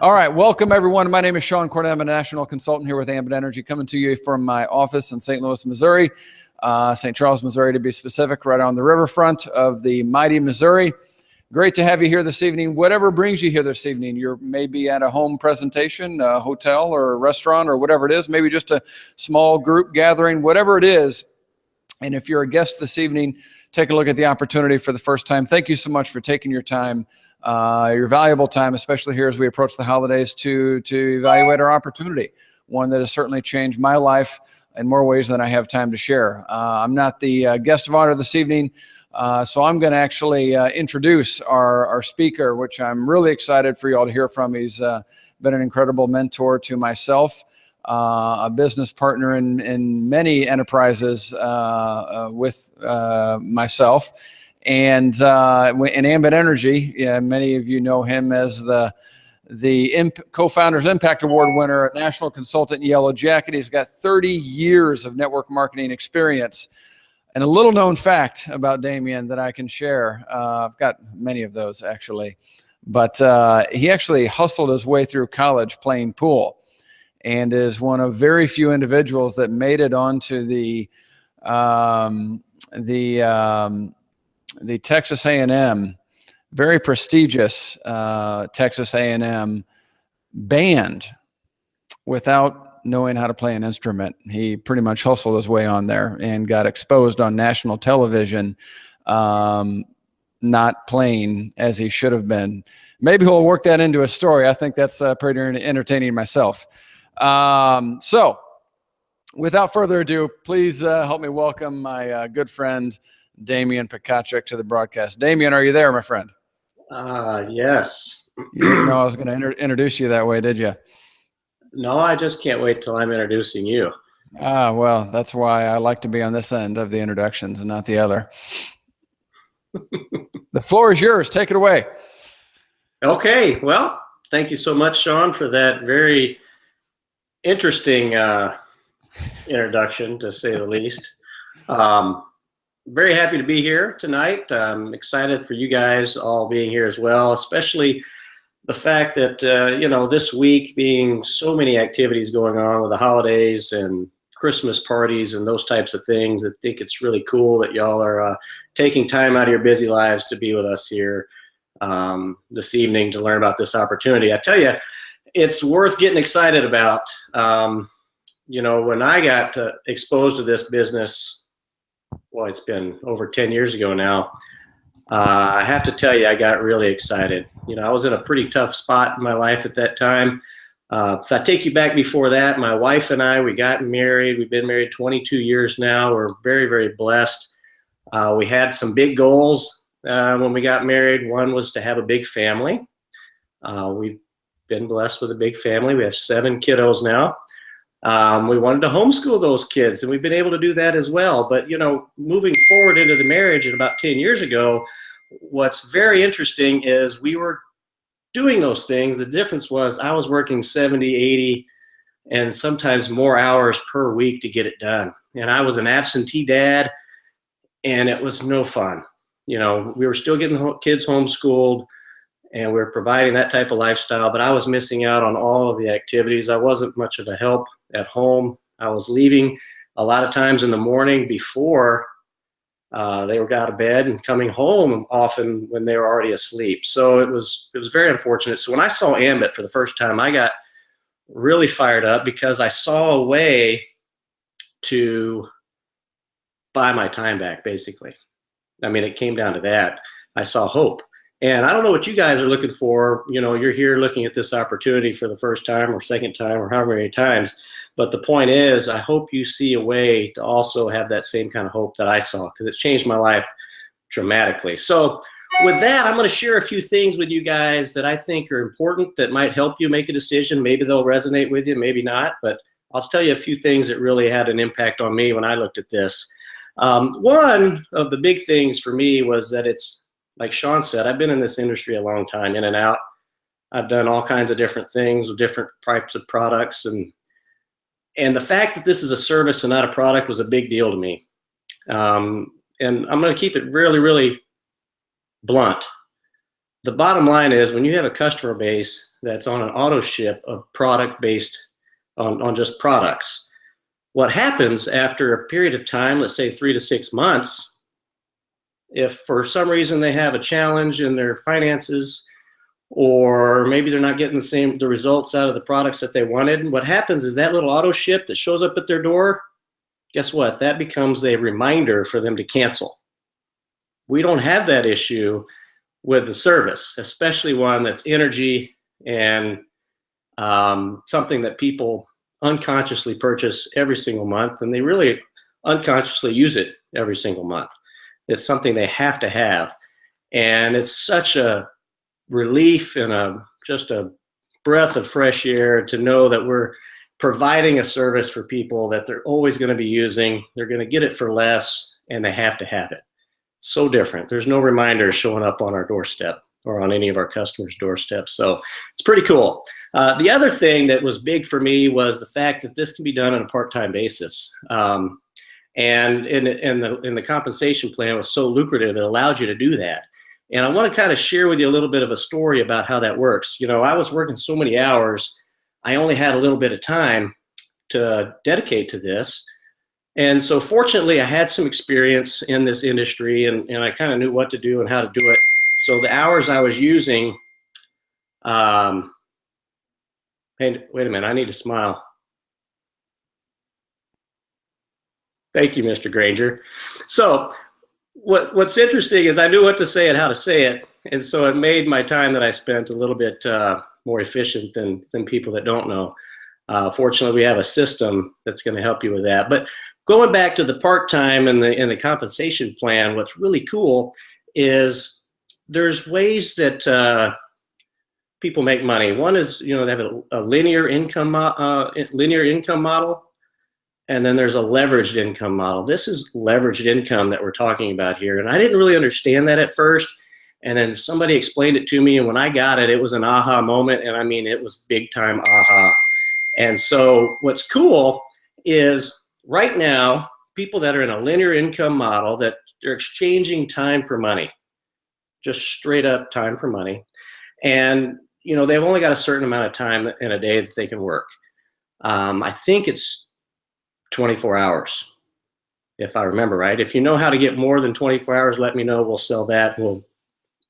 All right, welcome everyone. My name is Sean Cornett. I'm a national consultant here with Ambit Energy, coming to you from my office in St. Louis, Missouri, St. Charles, Missouri to be specific, right on the riverfront of the mighty Missouri. Great to have you here this evening. Whatever brings you here this evening, you're maybe at a home presentation, a hotel or a restaurant or whatever it is, maybe just a small group gathering, whatever it is. And if you're a guest this evening, take a look at the opportunity for the first time. Thank you so much for taking your time, your valuable time, especially here as we approach the holidays, to evaluate our opportunity, one that has certainly changed my life in more ways than I have time to share. I'm not the guest of honor this evening, so I'm going to actually introduce our speaker, which I'm really excited for you all to hear from. He's been an incredible mentor to myself, a business partner in many enterprises with myself, and in Ambit Energy. Many of you know him as the Co-Founders Impact Award winner, a national consultant in Yellow Jacket. He's got 30 years of network marketing experience. And a little known fact about Damien that I can share, I've got many of those actually, but he actually hustled his way through college playing pool, and is one of very few individuals that made it onto the Texas A&M, very prestigious Texas A&M band, without knowing how to play an instrument. He pretty much hustled his way on there and got exposed on national television, not playing as he should have been. Maybe he'll work that into a story. I think that's pretty entertaining myself. So without further ado, please help me welcome my good friend, Damien Pechacek, to the broadcast. Damien, are you there, my friend? Yes. You didn't know I was going to introduce you that way, did you? No, I just can't wait till I'm introducing you. Well, that's why I like to be on this end of the introductions and not the other. The floor is yours. Take it away. Okay. Well, thank you so much, Sean, for that very interesting introduction, to say the least. Very happy to be here tonight. I'm excited for you guys all being here as well, especially the fact that, this week being so many activities going on with the holidays and Christmas parties and those types of things. I think it's really cool that y'all are taking time out of your busy lives to be with us here this evening to learn about this opportunity. I tell you, it's worth getting excited about. When I got exposed to this business, well, it's been over 10 years ago now. I have to tell you, I got really excited. I was in a pretty tough spot in my life at that time. If I take you back before that, my wife and I, we got married. We've been married 22 years now. We're very, very blessed. We had some big goals when we got married. One was to have a big family. We've been blessed with a big family. We have 7 kiddos now. We wanted to homeschool those kids, and we've been able to do that as well. But, moving forward into the marriage about 10 years ago, what's very interesting is we were doing those things. The difference was I was working 70, 80, and sometimes more hours per week to get it done. And I was an absentee dad, and it was no fun. We were still getting kids homeschooled, and we were providing that type of lifestyle, but I was missing out on all of the activities. I wasn't much of a help at home. I was leaving a lot of times in the morning before they were out of bed, and coming home often when they were already asleep. So it was very unfortunate. So when I saw Ambit for the first time, I got really fired up because I saw a way to buy my time back, basically. I mean, it came down to that. I saw hope. And I don't know what you guys are looking for. You're here looking at this opportunity for the first time or second time or however many times. But the point is, I hope you see a way to also have that same kind of hope that I saw, because it's changed my life dramatically. So with that, I'm going to share a few things with you guys that I think are important that might help you make a decision. Maybe they'll resonate with you, maybe not. But I'll tell you a few things that really had an impact on me when I looked at this. One of the big things for me was that it's, like Sean said, I've been in this industry a long time, in and out. I've done all kinds of different things with different types of products. And the fact that this is a service and not a product was a big deal to me. And I'm going to keep it really, really blunt. the bottom line is when you have a customer base that's on an auto ship of product based on just products, what happens after a period of time, let's say 3 to 6 months, if for some reason they have a challenge in their finances, or maybe they're not getting the results out of the products that they wanted, what happens is that little auto ship that shows up at their door, guess what? That becomes a reminder for them to cancel. We don't have that issue with the service, especially one that's energy and something that people unconsciously purchase every single month, and they really unconsciously use it every single month. It's something they have to have, and it's such a relief and just a breath of fresh air to know that we're providing a service for people that they're always going to be using. They're going to get it for less, and they have to have it. So different. There's no reminders showing up on our doorstep or on any of our customers' doorsteps. So it's pretty cool. The other thing that was big for me was the fact that this can be done on a part-time basis. And in the compensation plan was so lucrative, it allowed you to do that. And I want to kind of share with you a little bit of a story about how that works. You know, I was working so many hours, I only had a little bit of time to dedicate to this. And so fortunately, I had some experience in this industry, and I kind of knew what to do and how to do it. So the hours I was using, hey, wait a minute, I need to smile. Thank you, Mr. Granger. So what's interesting is I knew what to say and how to say it. And so it made my time that I spent a little bit more efficient than people that don't know. Fortunately, we have a system that's going to help you with that. But going back to the part-time and the compensation plan, what's really cool is there's ways that people make money. One is, you know, they have a linear income model, and then there's a leveraged income model. This is leveraged income that we're talking about here, and I didn't really understand that at first. And then somebody explained it to me, and when I got it, it was an aha moment, and I mean, it was big time aha. And so what's cool is right now, people that are in a linear income model, that they're exchanging time for money, just straight up time for money. And, you know, they've only got a certain amount of time in a day that they can work. I think it's 24 hours, if I remember right. If you know how to get more than 24 hours, let me know. We'll sell that. We'll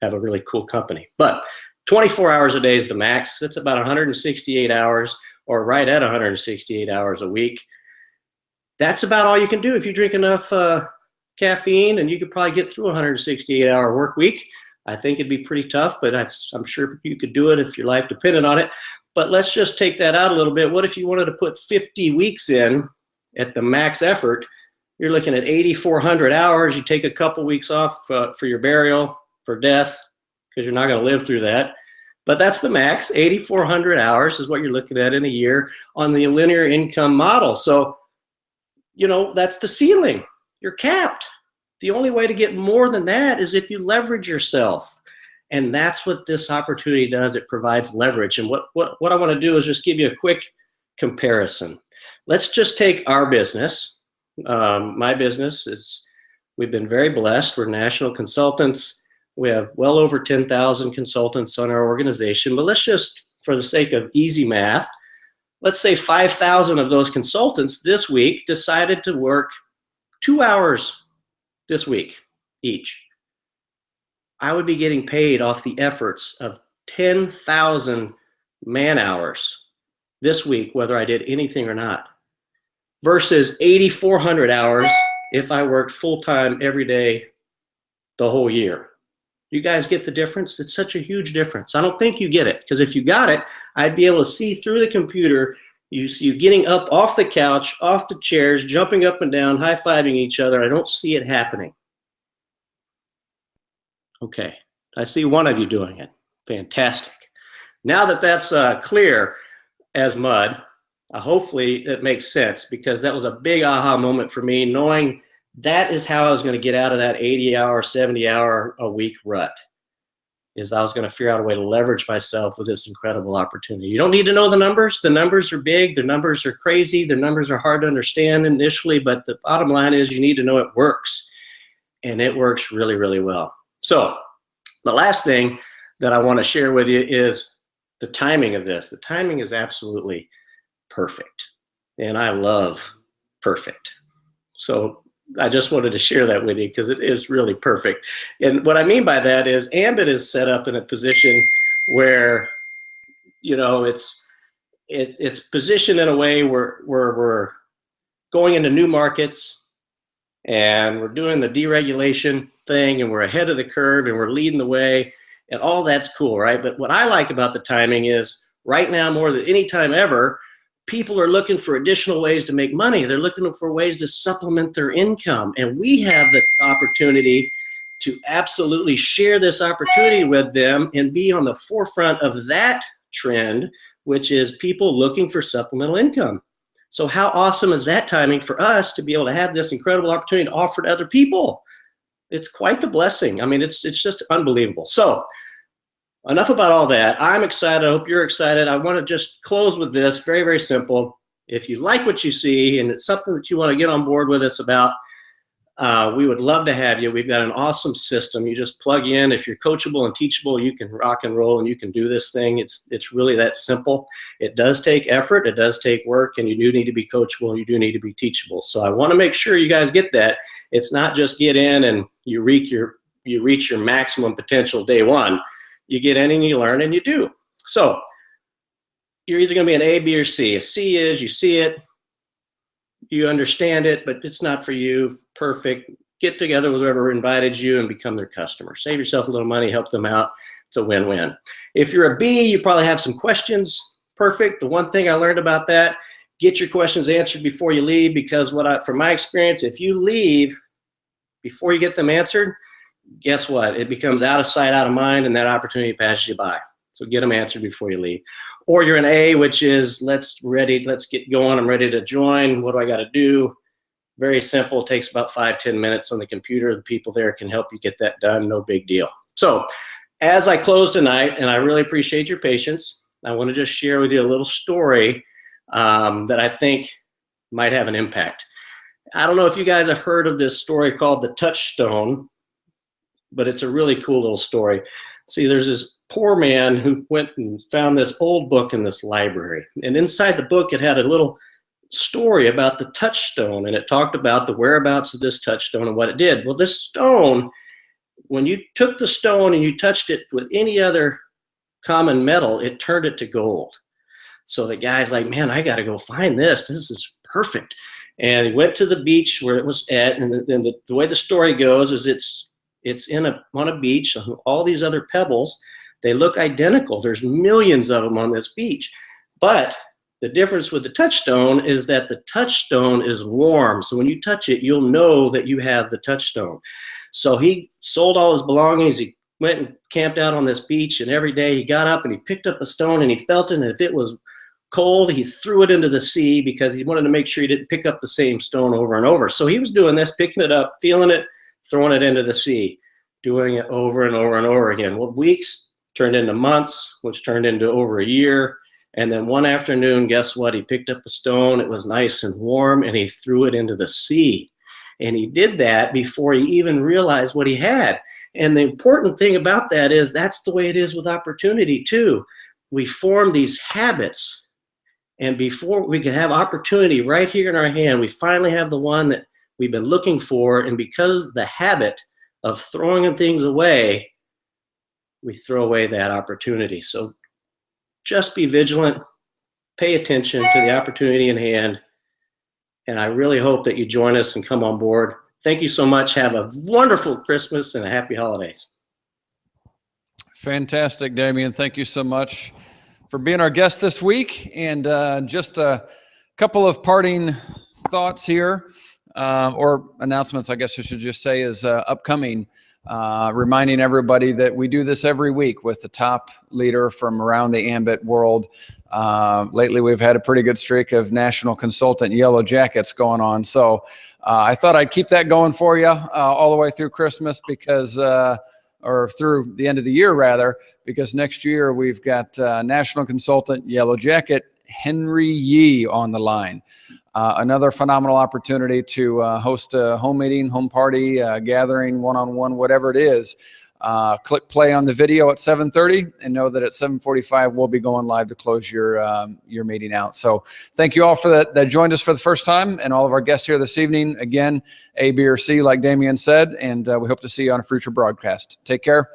have a really cool company. But 24 hours a day is the max. That's about 168 hours, or right at 168 hours a week. That's about all you can do if you drink enough caffeine, and you could probably get through a 168-hour work week. I think it'd be pretty tough, but I'm sure you could do it if your life depended on it. But let's just take that out a little bit. What if you wanted to put 50 weeks in at the max effort? You're looking at 8,400 hours. You take a couple weeks off for your burial, for death, because you're not going to live through that. But that's the max. 8,400 hours is what you're looking at in a year on the linear income model. So, you know, that's the ceiling. You're capped. The only way to get more than that is if you leverage yourself. And that's what this opportunity does. It provides leverage. And what I want to do is just give you a quick comparison. Let's just take our business. My business, we've been very blessed. We're national consultants. We have well over 10,000 consultants on our organization. But let's just, for the sake of easy math, let's say 5,000 of those consultants this week decided to work 2 hours this week each. I would be getting paid off the efforts of 10,000 man hours this week, whether I did anything or not, versus 8,400 hours if I worked full-time every day the whole year. You guys get the difference? It's such a huge difference. I don't think you get it, because if you got it, I'd be able to see through the computer. You see you getting up off the couch, off the chairs, jumping up and down, high-fiving each other. I don't see it happening. Okay, I see one of you doing it. Fantastic. Now that that's clear as mud, hopefully it makes sense, because that was a big aha moment for me, knowing that is how I was going to get out of that 80-hour, 70-hour a week rut. Is I was going to figure out a way to leverage myself with this incredible opportunity. You don't need to know the numbers. The numbers are big. The numbers are crazy. The numbers are hard to understand initially, but the bottom line is you need to know it works, and it works really, really well. So the last thing that I want to share with you is the timing of this. The timing is absolutely perfect. And I love perfect. So I just wanted to share that with you because it is really perfect. And what I mean by that is Ambit is set up in a position where, you know, it's positioned in a way where we're going into new markets and we're doing the deregulation thing and we're ahead of the curve and we're leading the way and all that's cool, right? But what I like about the timing is right now more than any time ever, people are looking for additional ways to make money. They're looking for ways to supplement their income. And we have the opportunity to absolutely share this opportunity with them and be on the forefront of that trend, which is people looking for supplemental income. So how awesome is that timing for us to be able to have this incredible opportunity to offer to other people? It's quite the blessing. I mean, it's just unbelievable. So enough about all that. I'm excited. I hope you're excited. I want to just close with this. Very, very simple. If you like what you see and it's something that you want to get on board with us about, we would love to have you. We've got an awesome system. You just plug in. If you're coachable and teachable, you can rock and roll and you can do this thing. It's really that simple. It does take effort. It does take work, and you do need to be coachable and you do need to be teachable. So I want to make sure you guys get that. It's not just get in and you reach your maximum potential day one. You get in and you learn and you do. So you're either going to be an A, B, or C. A C is you see it, you understand it, but it's not for you. Perfect. Get together with whoever invited you and become their customer. Save yourself a little money, help them out. It's a win-win. If you're a B, you probably have some questions. Perfect. The one thing I learned about that, get your questions answered before you leave, because from my experience, if you leave before you get them answered, guess what? It becomes out of sight, out of mind, and that opportunity passes you by. So get them answered before you leave. Or you're an A, which is let's get going. I'm ready to join. What do I got to do? Very simple. It takes about 5-10 minutes on the computer. The people there can help you get that done. No big deal. So as I close tonight, and I really appreciate your patience, I want to just share with you a little story that I think might have an impact. I don't know if you guys have heard of this story called the touchstone, but it's a really cool little story. See, there's this poor man who went and found this old book in this library. And inside the book, it had a little story about the touchstone, and it talked about the whereabouts of this touchstone and what it did. Well, this stone, when you took the stone and you touched it with any other common metal, it turned it to gold. So the guy's like, man, I got to go find this. This is perfect. And he went to the beach where it was at, and the way the story goes is it's on a beach, all these other pebbles, they look identical. There's millions of them on this beach. But the difference with the touchstone is that the touchstone is warm. So when you touch it, you'll know that you have the touchstone. So he sold all his belongings. He went and camped out on this beach, and every day he got up and he picked up a stone and he felt it. And if it was cold, he threw it into the sea because he wanted to make sure he didn't pick up the same stone over and over. So he was doing this, picking it up, feeling it, throwing it into the sea, doing it over and over and over again. Well, weeks turned into months, which turned into over a year. And then one afternoon, guess what? He picked up a stone. It was nice and warm, and he threw it into the sea. And he did that before he even realized what he had. And the important thing about that is that's the way it is with opportunity too. We form these habits, and before we can have opportunity right here in our hand, we finally have the one that we've been looking for. And because of the habit of throwing things away, we throw away that opportunity. So just be vigilant, pay attention to the opportunity in hand, and I really hope that you join us and come on board. Thank you so much. Have a wonderful Christmas and a happy holidays. Fantastic, Damien. Thank you so much for being our guest this week. And just a couple of parting thoughts here, or announcements, I guess I should just say, is upcoming. Reminding everybody that we do this every week with the top leader from around the Ambit world. Lately, we've had a pretty good streak of national consultant yellow jackets going on. So I thought I'd keep that going for you all the way through Christmas, because or through the end of the year, rather, because next year we've got national consultant yellow jacket Henry Yee on the line. Another phenomenal opportunity to host a home meeting, home party, gathering, one-on-one, whatever it is. click play on the video at 7:30 and know that at 7:45 we'll be going live to close your meeting out. So thank you all for that joined us for the first time, and all of our guests here this evening. Again, A, B, or C, like Damien said, and we hope to see you on a future broadcast. Take care.